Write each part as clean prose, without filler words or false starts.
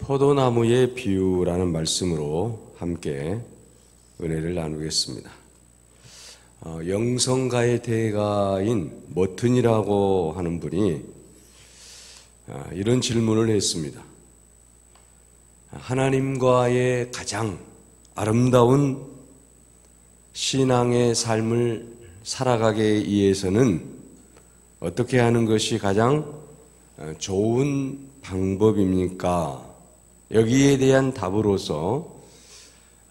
포도나무의 비유라는 말씀으로 함께 은혜를 나누겠습니다. 영성가의 대가인 머튼이라고 하는 분이 이런 질문을 했습니다. 하나님과의 가장 아름다운 신앙의 삶을 살아가기 위해서는 어떻게 하는 것이 가장 좋은 방법입니까? 여기에 대한 답으로서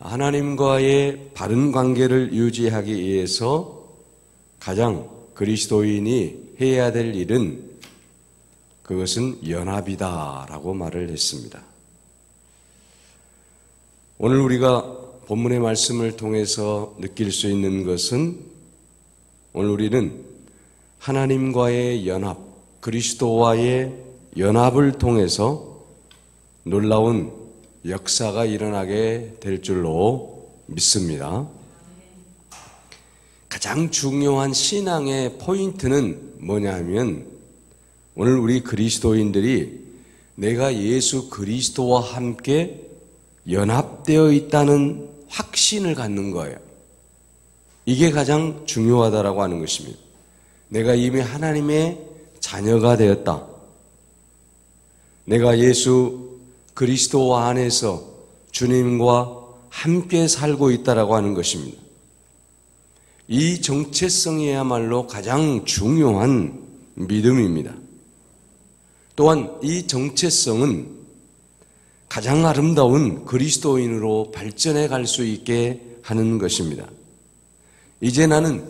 하나님과의 바른 관계를 유지하기 위해서 가장 그리스도인이 해야 될 일은 그것은 연합이다라고 말을 했습니다. 오늘 우리가 본문의 말씀을 통해서 느낄 수 있는 것은 오늘 우리는 하나님과의 연합, 그리스도와의 연합을 통해서 놀라운 역사가 일어나게 될 줄로 믿습니다. 가장 중요한 신앙의 포인트는 뭐냐 하면 오늘 우리 그리스도인들이 내가 예수 그리스도와 함께 연합되어 있다는 확신을 갖는 거예요. 이게 가장 중요하다라고 하는 것입니다. 내가 이미 하나님의 자녀가 되었다. 내가 예수 그리스도 안에서 주님과 함께 살고 있다라고 하는 것입니다. 이 정체성이야말로 가장 중요한 믿음입니다. 또한 이 정체성은 가장 아름다운 그리스도인으로 발전해 갈 수 있게 하는 것입니다. 이제 나는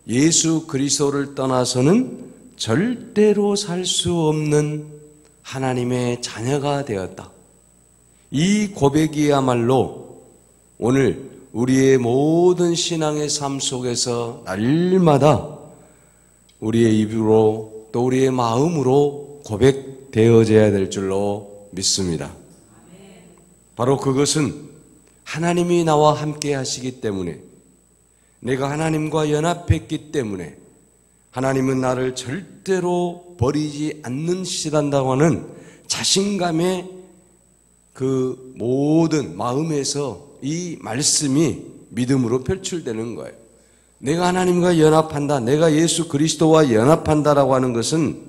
예수 그리스도를 떠나서는 절대로 살 수 없는 하나님의 자녀가 되었다. 이 고백이야말로 오늘 우리의 모든 신앙의 삶 속에서 날마다 우리의 입으로 또 우리의 마음으로 고백되어져야 될 줄로 믿습니다. 바로 그것은 하나님이 나와 함께 하시기 때문에, 내가 하나님과 연합했기 때문에 하나님은 나를 절대로 버리지 않는시단다고 하는 자신감의 그 모든 마음에서 이 말씀이 믿음으로 표출되는 거예요. 내가 하나님과 연합한다, 내가 예수 그리스도와 연합한다라고 하는 것은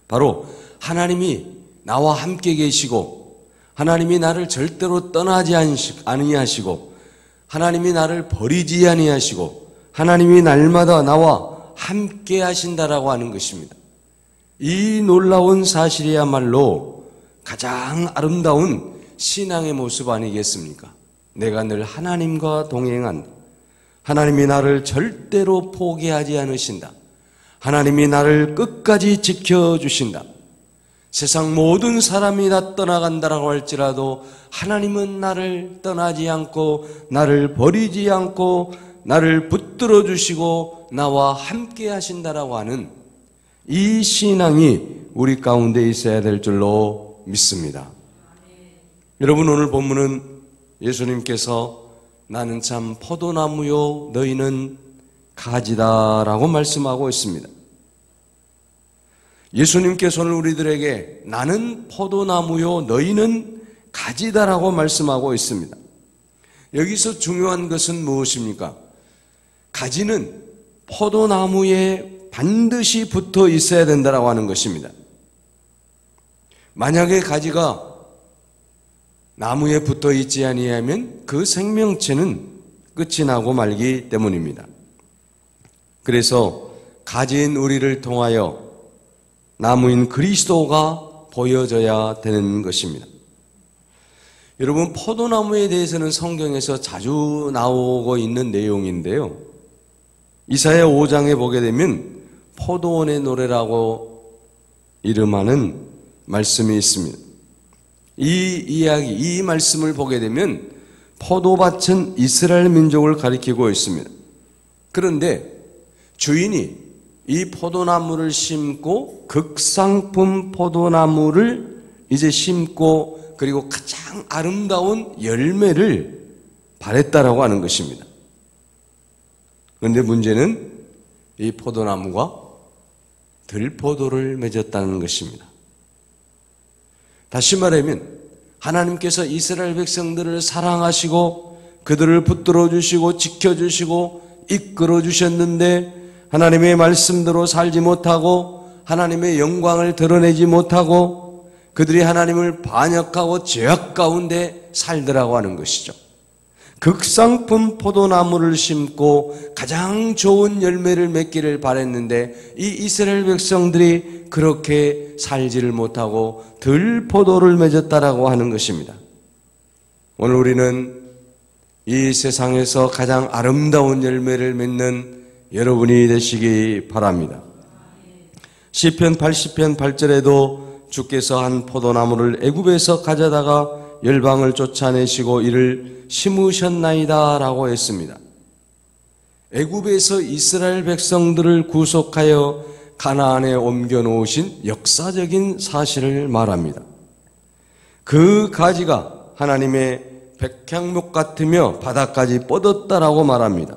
바로 하나님이 나와 함께 계시고 하나님이 나를 절대로 떠나지 아니하시고 하나님이 나를 버리지 아니하시고 하나님이 날마다 나와 함께 하신다라고 하는 것입니다. 이 놀라운 사실이야말로 가장 아름다운 신앙의 모습 아니겠습니까? 내가 늘 하나님과 동행한다. 하나님이 나를 절대로 포기하지 않으신다. 하나님이 나를 끝까지 지켜주신다. 세상 모든 사람이 다 떠나간다라고 할지라도 하나님은 나를 떠나지 않고 나를 버리지 않고 나를 붙들어 주시고 나와 함께 하신다라고 하는 이 신앙이 우리 가운데 있어야 될 줄로 믿습니다. 여러분, 오늘 본문은 예수님께서 나는 참 포도나무요 너희는 가지다라고 말씀하고 있습니다. 예수님께서 오늘 우리들에게 나는 포도나무요 너희는 가지다라고 말씀하고 있습니다. 여기서 중요한 것은 무엇입니까? 가지는 포도나무에 반드시 붙어 있어야 된다라고 하는 것입니다. 만약에 가지가 나무에 붙어 있지 아니하면 그 생명체는 끝이 나고 말기 때문입니다. 그래서 가지인 우리를 통하여 나무인 그리스도가 보여져야 되는 것입니다. 여러분, 포도나무에 대해서는 성경에서 자주 나오고 있는 내용인데요. 이사야 5장에 보게 되면 포도원의 노래라고 이름하는 말씀이 있습니다. 이 이야기, 이 말씀을 보게 되면 포도밭은 이스라엘 민족을 가리키고 있습니다. 그런데 주인이 이 포도나무를 심고 극상품 포도나무를 이제 심고 그리고 가장 아름다운 열매를 발했다라고 하는 것입니다. 그런데 문제는 이 포도나무가 들포도를 맺었다는 것입니다. 다시 말하면 하나님께서 이스라엘 백성들을 사랑하시고 그들을 붙들어 주시고 지켜주시고 이끌어 주셨는데 하나님의 말씀대로 살지 못하고 하나님의 영광을 드러내지 못하고 그들이 하나님을 반역하고 죄악 가운데 살더라고 하는 것이죠. 극상품 포도나무를 심고 가장 좋은 열매를 맺기를 바랬는데 이 이스라엘 백성들이 그렇게 살지를 못하고 들포도를 맺었다라고 하는 것입니다. 오늘 우리는 이 세상에서 가장 아름다운 열매를 맺는 여러분이 되시기 바랍니다. 시편 80편 8절에도 주께서 한 포도나무를 애굽에서 가져다가 열방을 쫓아내시고 이를 심으셨나이다 라고 했습니다. 애굽에서 이스라엘 백성들을 구속하여 가나안에 옮겨놓으신 역사적인 사실을 말합니다. 그 가지가 하나님의 백향목 같으며 바닥까지 뻗었다라고 말합니다.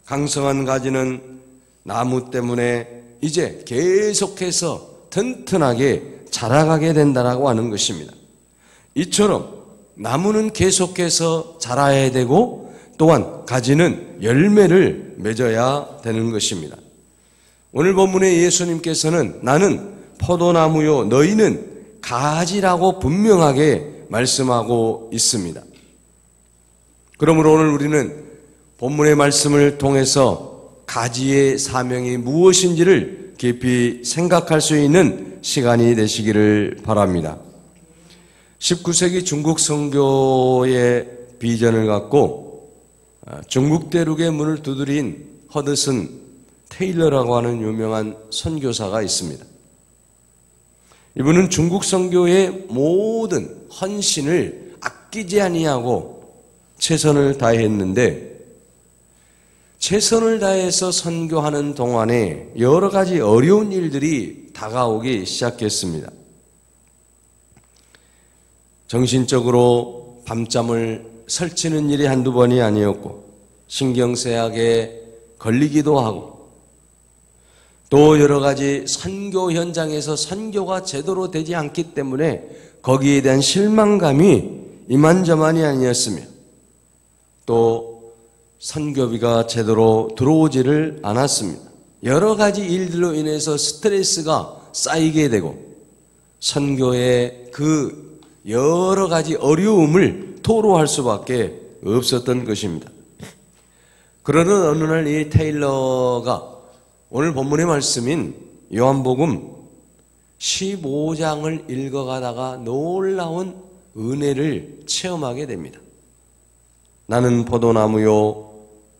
강성한 가지는 나무 때문에 이제 계속해서 튼튼하게 자라가게 된다라고 하는 것입니다. 이처럼 나무는 계속해서 자라야 되고 또한 가지는 열매를 맺어야 되는 것입니다. 오늘 본문에 예수님께서는 나는 포도나무요 너희는 가지라고 분명하게 말씀하고 있습니다. 그러므로 오늘 우리는 본문의 말씀을 통해서 가지의 사명이 무엇인지를 깊이 생각할 수 있는 시간이 되시기를 바랍니다. 19세기 중국 선교의 비전을 갖고 중국 대륙의 문을 두드린 허드슨 테일러라고 하는 유명한 선교사가 있습니다. 이분은 중국 선교의 모든 헌신을 아끼지 아니하고 최선을 다했는데 최선을 다해서 선교하는 동안에 여러 가지 어려운 일들이 다가오기 시작했습니다. 정신적으로 밤잠을 설치는 일이 한두 번이 아니었고 신경쇠약에 걸리기도 하고 또 여러 가지 선교 현장에서 선교가 제대로 되지 않기 때문에 거기에 대한 실망감이 이만저만이 아니었으며 또 선교비가 제대로 들어오지를 않았습니다. 여러 가지 일들로 인해서 스트레스가 쌓이게 되고 선교의 그 여러 가지 어려움을 토로할 수밖에 없었던 것입니다. 그러는 어느 날 이 테일러가 오늘 본문의 말씀인 요한복음 15장을 읽어가다가 놀라운 은혜를 체험하게 됩니다. 나는 포도나무요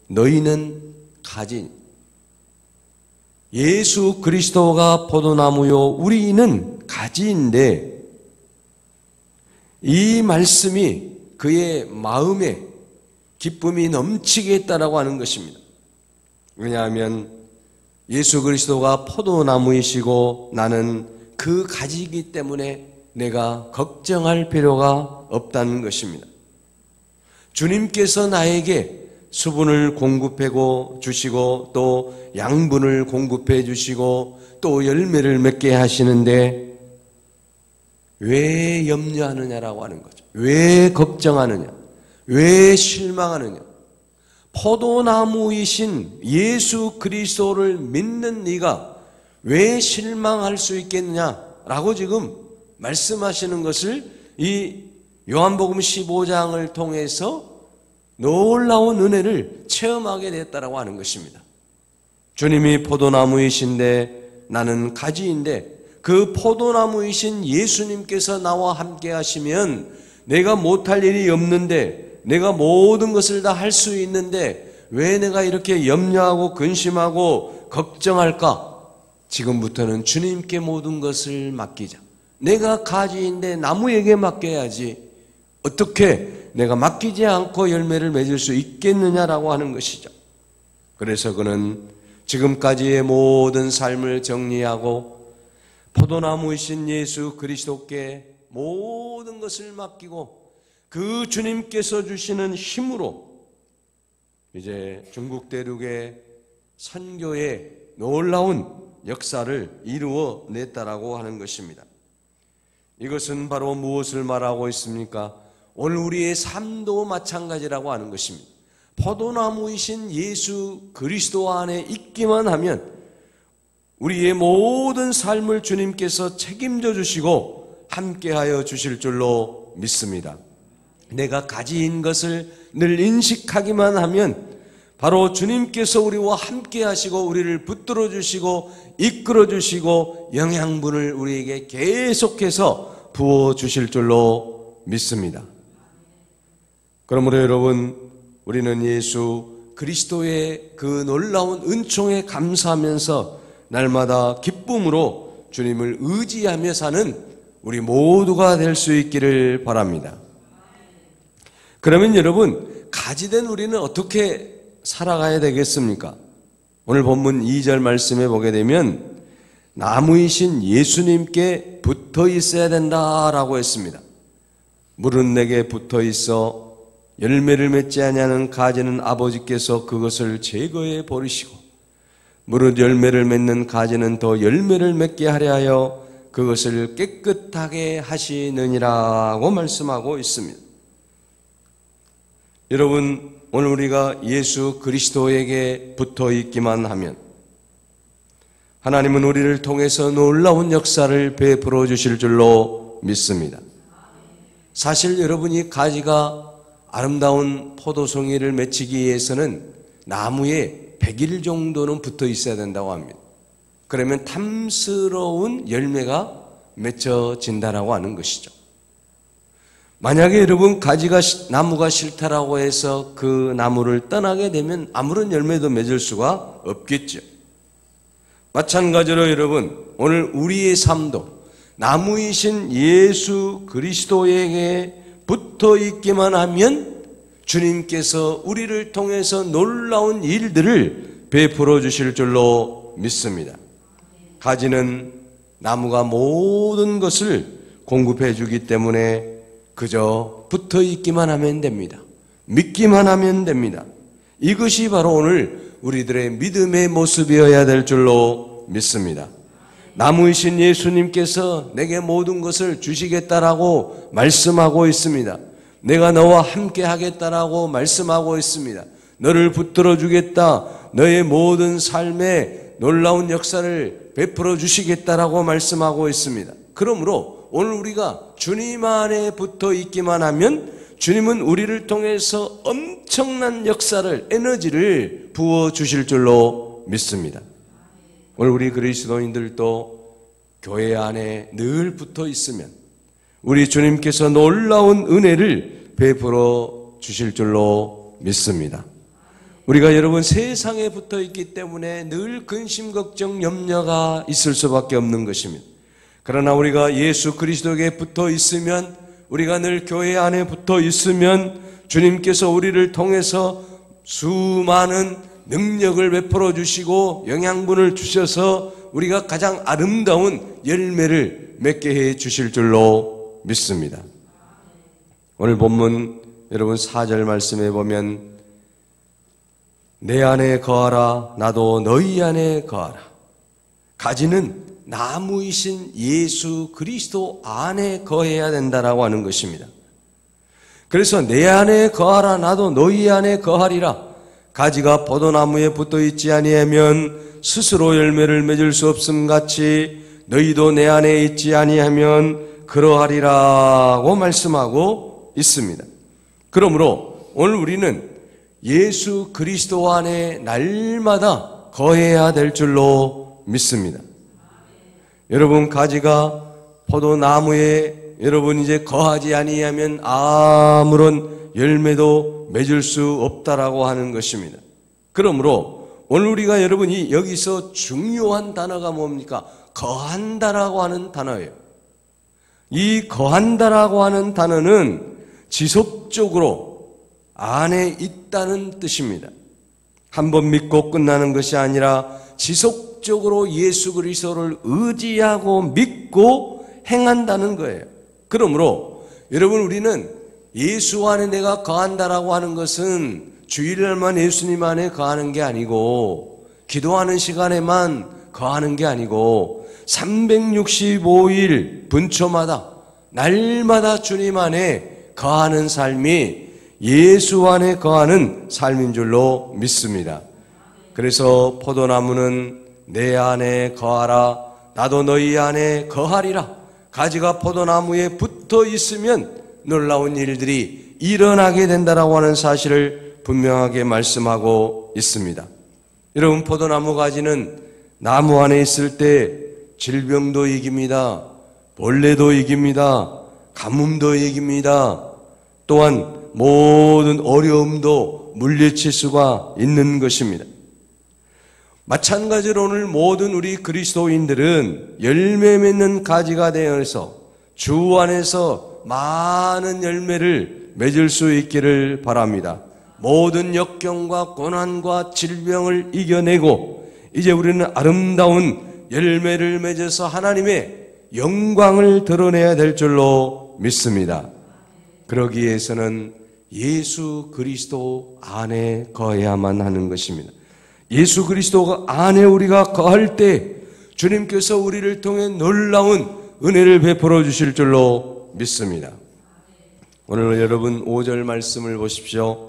너희는 가지. 예수 그리스도가 포도나무요 우리는 가지인데 이 말씀이 그의 마음에 기쁨이 넘치게 했다라고 하는 것입니다. 왜냐하면 예수 그리스도가 포도나무이시고 나는 그 가지이기 때문에 내가 걱정할 필요가 없다는 것입니다. 주님께서 나에게 수분을 공급해 주시고 또 양분을 공급해 주시고 또 열매를 맺게 하시는데 왜 염려하느냐라고 하는 거죠. 왜 걱정하느냐? 왜 실망하느냐? 포도나무이신 예수 그리스도를 믿는 네가 왜 실망할 수 있겠느냐라고 지금 말씀하시는 것을 이 요한복음 15장을 통해서 놀라운 은혜를 체험하게 됐다라고 하는 것입니다. 주님이 포도나무이신데 나는 가지인데 그 포도나무이신 예수님께서 나와 함께 하시면 내가 못할 일이 없는데 내가 모든 것을 다 할 수 있는데 왜 내가 이렇게 염려하고 근심하고 걱정할까? 지금부터는 주님께 모든 것을 맡기자. 내가 가지인데 나무에게 맡겨야지. 어떻게 내가 맡기지 않고 열매를 맺을 수 있겠느냐라고 하는 것이죠. 그래서 그는 지금까지의 모든 삶을 정리하고 포도나무이신 예수 그리스도께 모든 것을 맡기고 그 주님께서 주시는 힘으로 이제 중국 대륙의 선교의 놀라운 역사를 이루어 냈다라고 하는 것입니다. 이것은 바로 무엇을 말하고 있습니까? 오늘 우리의 삶도 마찬가지라고 하는 것입니다. 포도나무이신 예수 그리스도 안에 있기만 하면 우리의 모든 삶을 주님께서 책임져 주시고 함께하여 주실 줄로 믿습니다. 내가 가진 것을 늘 인식하기만 하면 바로 주님께서 우리와 함께 하시고 우리를 붙들어 주시고 이끌어 주시고 영양분을 우리에게 계속해서 부어 주실 줄로 믿습니다. 그러므로 여러분, 우리는 예수 그리스도의 그 놀라운 은총에 감사하면서 날마다 기쁨으로 주님을 의지하며 사는 우리 모두가 될 수 있기를 바랍니다. 그러면 여러분, 가지된 우리는 어떻게 살아가야 되겠습니까? 오늘 본문 2절 말씀에 보게 되면 나무이신 예수님께 붙어 있어야 된다라고 했습니다. 물은 내게 붙어 있어 열매를 맺지 아니하는 가지는 아버지께서 그것을 제거해 버리시고 무릇 열매를 맺는 가지는 더 열매를 맺게 하려 하여 그것을 깨끗하게 하시느니라고 말씀하고 있습니다. 여러분, 오늘 우리가 예수 그리스도에게 붙어 있기만 하면 하나님은 우리를 통해서 놀라운 역사를 베풀어 주실 줄로 믿습니다. 사실 여러분이 가지가 아름다운 포도송이를 맺히기 위해서는 나무에 100일 정도는 붙어 있어야 된다고 합니다. 그러면 탐스러운 열매가 맺혀진다라고 하는 것이죠. 만약에 여러분 나무가 싫다라고 해서 그 나무를 떠나게 되면 아무런 열매도 맺을 수가 없겠죠. 마찬가지로 여러분, 오늘 우리의 삶도 나무이신 예수 그리스도에게 붙어 있기만 하면 주님께서 우리를 통해서 놀라운 일들을 베풀어 주실 줄로 믿습니다. 가지는 나무가 모든 것을 공급해 주기 때문에 그저 붙어 있기만 하면 됩니다. 믿기만 하면 됩니다. 이것이 바로 오늘 우리들의 믿음의 모습이어야 될 줄로 믿습니다. 나무이신 예수님께서 내게 모든 것을 주시겠다라고 말씀하고 있습니다. 내가 너와 함께 하겠다라고 말씀하고 있습니다. 너를 붙들어 주겠다. 너의 모든 삶에 놀라운 역사를 베풀어 주시겠다라고 말씀하고 있습니다. 그러므로 오늘 우리가 주님 안에 붙어 있기만 하면 주님은 우리를 통해서 엄청난 역사를, 에너지를 부어 주실 줄로 믿습니다. 오늘 우리 그리스도인들도 교회 안에 늘 붙어 있으면 우리 주님께서 놀라운 은혜를 베풀어 주실 줄로 믿습니다. 우리가 여러분 세상에 붙어 있기 때문에 늘 근심, 걱정, 염려가 있을 수밖에 없는 것입니다. 그러나 우리가 예수 그리스도에게 붙어 있으면, 우리가 늘 교회 안에 붙어 있으면 주님께서 우리를 통해서 수많은 능력을 베풀어 주시고 영양분을 주셔서 우리가 가장 아름다운 열매를 맺게 해 주실 줄로 믿습니다. 오늘 본문 여러분 4절 말씀에 보면 내 안에 거하라 나도 너희 안에 거하라. 가지는 나무이신 예수 그리스도 안에 거해야 된다라고 하는 것입니다. 그래서 내 안에 거하라 나도 너희 안에 거하리라. 가지가 포도나무에 붙어 있지 아니하면 스스로 열매를 맺을 수 없음 같이 너희도 내 안에 있지 아니하면 그러하리라고 말씀하고 있습니다. 그러므로 오늘 우리는 예수 그리스도 안에 날마다 거해야 될 줄로 믿습니다. 여러분, 가지가 포도나무에 여러분 이제 거하지 아니하면 아무런 열매도 맺을 수 없다라고 하는 것입니다. 그러므로 오늘 우리가 여러분이 여기서 중요한 단어가 뭡니까? 거한다라고 하는 단어예요. 이 거한다라고 하는 단어는 지속적으로 안에 있다는 뜻입니다. 한번 믿고 끝나는 것이 아니라 지속적으로 예수 그리스도를 의지하고 믿고 행한다는 거예요. 그러므로 여러분, 우리는 예수 안에 내가 거한다라고 하는 것은 주일날만 예수님 안에 거하는 게 아니고, 기도하는 시간에만 거하는 게 아니고 365일 분초마다 날마다 주님 안에 거하는 삶이 예수 안에 거하는 삶인 줄로 믿습니다. 그래서 포도나무는 내 안에 거하라, 나도 너희 안에 거하리라. 가지가 포도나무에 붙어 있으면 놀라운 일들이 일어나게 된다라고 하는 사실을 분명하게 말씀하고 있습니다. 여러분, 포도나무 가지는 나무 안에 있을 때 질병도 이깁니다. 벌레도 이깁니다. 가뭄도 이깁니다. 또한 모든 어려움도 물리칠 수가 있는 것입니다. 마찬가지로 오늘 모든 우리 그리스도인들은 열매 맺는 가지가 되어서 주 안에서 많은 열매를 맺을 수 있기를 바랍니다. 모든 역경과 고난과 질병을 이겨내고 이제 우리는 아름다운 열매를 맺어서 하나님의 영광을 드러내야 될 줄로 믿습니다. 그러기 위해서는 예수 그리스도 안에 거해야만 하는 것입니다. 예수 그리스도 안에 우리가 거할 때 주님께서 우리를 통해 놀라운 은혜를 베풀어 주실 줄로 믿습니다. 오늘 여러분 5절 말씀을 보십시오.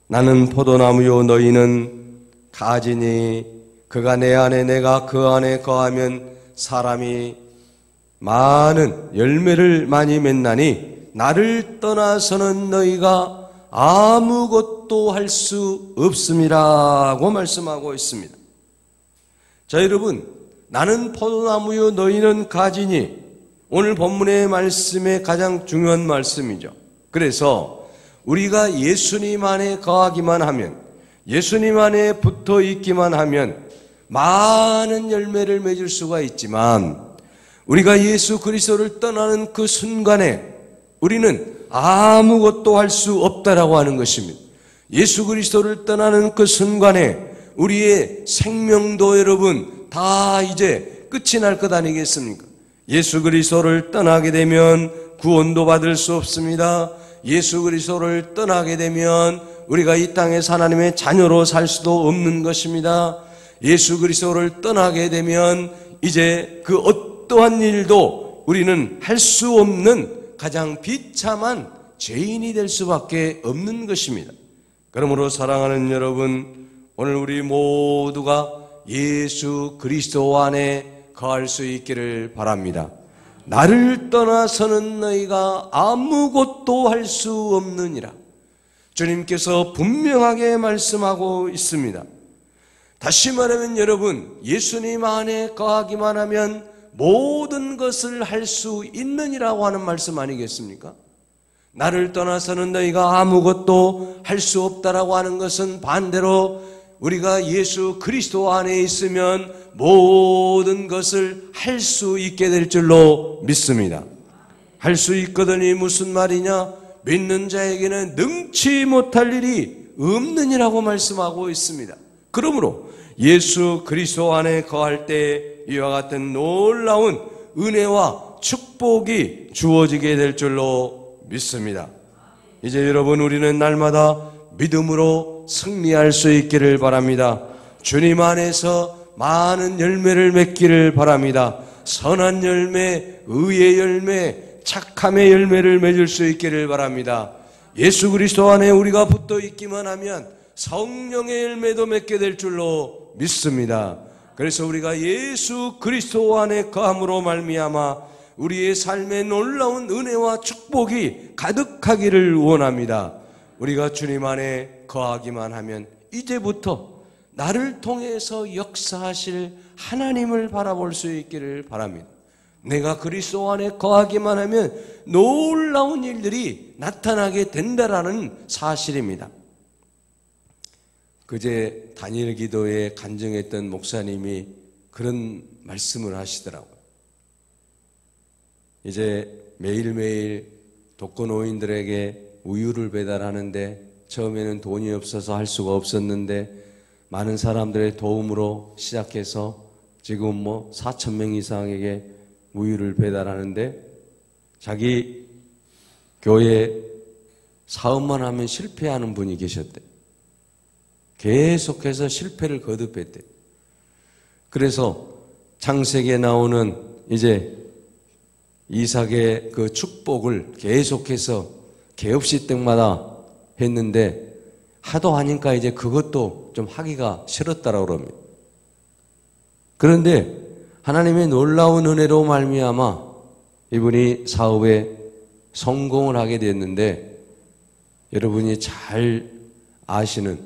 나는 포도나무요 너희는 가지니 그가 내 안에 내가 그 안에 거하면 사람이 많은 열매를 많이 맺나니 나를 떠나서는 너희가 아무것도 할 수 없음이라고 말씀하고 있습니다. 자, 여러분, 나는 포도나무요 너희는 가지니 오늘 본문의 말씀의 가장 중요한 말씀이죠. 그래서 우리가 예수님 안에 거하기만 하면, 예수님 안에 붙어 있기만 하면 많은 열매를 맺을 수가 있지만 우리가 예수 그리스도를 떠나는 그 순간에 우리는 아무것도 할 수 없다라고 하는 것입니다. 예수 그리스도를 떠나는 그 순간에 우리의 생명도 여러분 다 이제 끝이 날 것 아니겠습니까? 예수 그리스도를 떠나게 되면 구원도 받을 수 없습니다. 예수 그리스도를 떠나게 되면 우리가 이 땅에서 하나님의 자녀로 살 수도 없는 것입니다. 예수 그리스도를 떠나게 되면 이제 그 어떠한 일도 우리는 할 수 없는 가장 비참한 죄인이 될 수밖에 없는 것입니다. 그러므로 사랑하는 여러분, 오늘 우리 모두가 예수 그리스도 안에 거할 수 있기를 바랍니다. 나를 떠나서는 너희가 아무것도 할 수 없느니라. 주님께서 분명하게 말씀하고 있습니다. 다시 말하면 여러분, 예수님 안에 거하기만 하면 모든 것을 할 수 있느니라고 하는 말씀 아니겠습니까? 나를 떠나서는 너희가 아무것도 할 수 없다라고 하는 것은 반대로 우리가 예수 그리스도 안에 있으면 모든 것을 할 수 있게 될 줄로 믿습니다. 할 수 있거든이 무슨 말이냐? 믿는 자에게는 능치 못할 일이 없느니라고 말씀하고 있습니다. 그러므로 예수 그리스도 안에 거할 때 이와 같은 놀라운 은혜와 축복이 주어지게 될 줄로 믿습니다. 이제 여러분, 우리는 날마다 믿음으로 승리할 수 있기를 바랍니다. 주님 안에서 많은 열매를 맺기를 바랍니다. 선한 열매, 의의 열매, 착함의 열매를 맺을 수 있기를 바랍니다. 예수 그리스도 안에 우리가 붙어 있기만 하면 성령의 열매도 맺게 될 줄로 믿습니다. 그래서 우리가 예수 그리스도 안에 거함으로 말미암아 우리의 삶에 놀라운 은혜와 축복이 가득하기를 원합니다. 우리가 주님 안에 거하기만 하면 이제부터 나를 통해서 역사하실 하나님을 바라볼 수 있기를 바랍니다. 내가 그리스도 안에 거하기만 하면 놀라운 일들이 나타나게 된다라는 사실입니다. 그제 단일 기도에 간증했던 목사님이 그런 말씀을 하시더라고요. 이제 매일매일 독거노인들에게 우유를 배달하는데 처음에는 돈이 없어서 할 수가 없었는데 많은 사람들의 도움으로 시작해서 지금 4,000명 이상에게 우유를 배달하는데 자기 교회 사업만 하면 실패하는 분이 계셨대요. 계속해서 실패를 거듭했대요. 그래서 창세기에 나오는 이제 이삭의 그 축복을 계속해서 개업식 때마다 했는데 하도 하니까 이제 그것도 좀 하기가 싫었다라고 그럽니다. 그런데 하나님의 놀라운 은혜로 말미암아 이분이 사업에 성공을 하게 됐는데, 여러분이 잘 아시는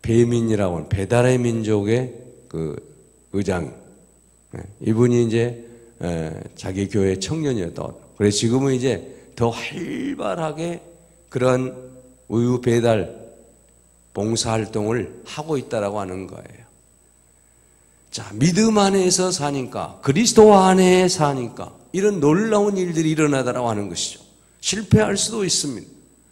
배민이라고 하는 배달의 민족의 그 의장, 이분이 이제 자기 교회 청년이었다. 그래서 지금은 이제 더 활발하게 그런 우유 배달 봉사활동을 하고 있다라고 하는 거예요. 자, 믿음 안에서 사니까, 그리스도 안에 사니까 이런 놀라운 일들이 일어나다라고 하는 것이죠. 실패할 수도 있습니다.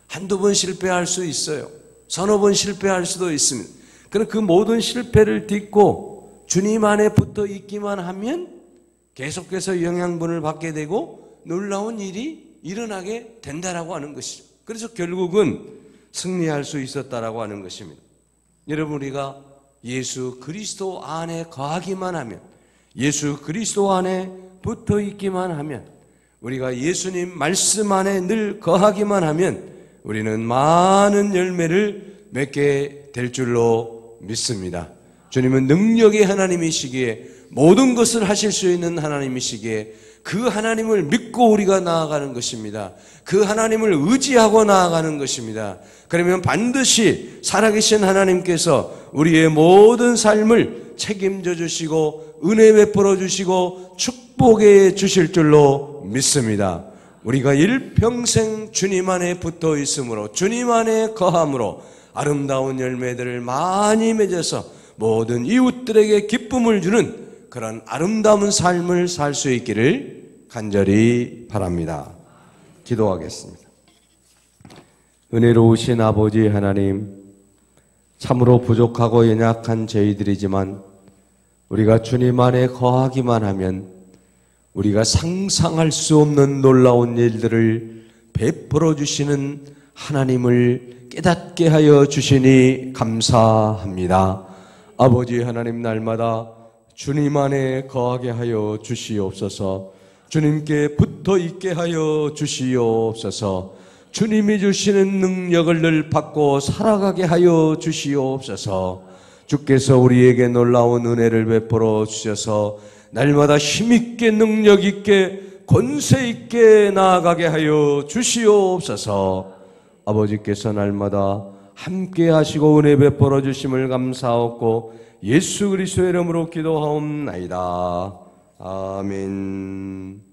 한두 번 실패할 수 있어요. 서너 번 실패할 수도 있습니다. 그러나 그 모든 실패를 딛고 주님 안에 붙어 있기만 하면 계속해서 영양분을 받게 되고 놀라운 일이 일어나게 된다라고 하는 것이죠. 그래서 결국은 승리할 수 있었다라고 하는 것입니다. 여러분, 우리가 예수 그리스도 안에 거하기만 하면, 예수 그리스도 안에 붙어 있기만 하면, 우리가 예수님 말씀 안에 늘 거하기만 하면 우리는 많은 열매를 맺게 될 줄로 믿습니다. 주님은 능력의 하나님이시기에, 모든 것을 하실 수 있는 하나님이시기에 그 하나님을 믿고 우리가 나아가는 것입니다. 그 하나님을 의지하고 나아가는 것입니다. 그러면 반드시 살아계신 하나님께서 우리의 모든 삶을 책임져 주시고 은혜 베풀어 주시고 축복해 주실 줄로 믿습니다. 우리가 일평생 주님 안에 붙어 있으므로, 주님 안에 거함으로 아름다운 열매들을 많이 맺어서 모든 이웃들에게 기쁨을 주는 그런 아름다운 삶을 살 수 있기를 간절히 바랍니다. 기도하겠습니다. 은혜로우신 아버지 하나님, 참으로 부족하고 연약한 저희들이지만 우리가 주님 안에 거하기만 하면 우리가 상상할 수 없는 놀라운 일들을 베풀어 주시는 하나님을 깨닫게 하여 주시니 감사합니다. 아버지 하나님, 날마다 주님 안에 거하게 하여 주시옵소서. 주님께 붙어 있게 하여 주시옵소서. 주님이 주시는 능력을 늘 받고 살아가게 하여 주시옵소서. 주께서 우리에게 놀라운 은혜를 베풀어 주셔서 날마다 힘있게, 능력있게, 권세있게 나아가게 하여 주시옵소서. 아버지께서 날마다 함께 하시고 은혜 베풀어 주심을 감사하옵고 예수 그리스도의 이름으로 기도하옵나이다. 아멘.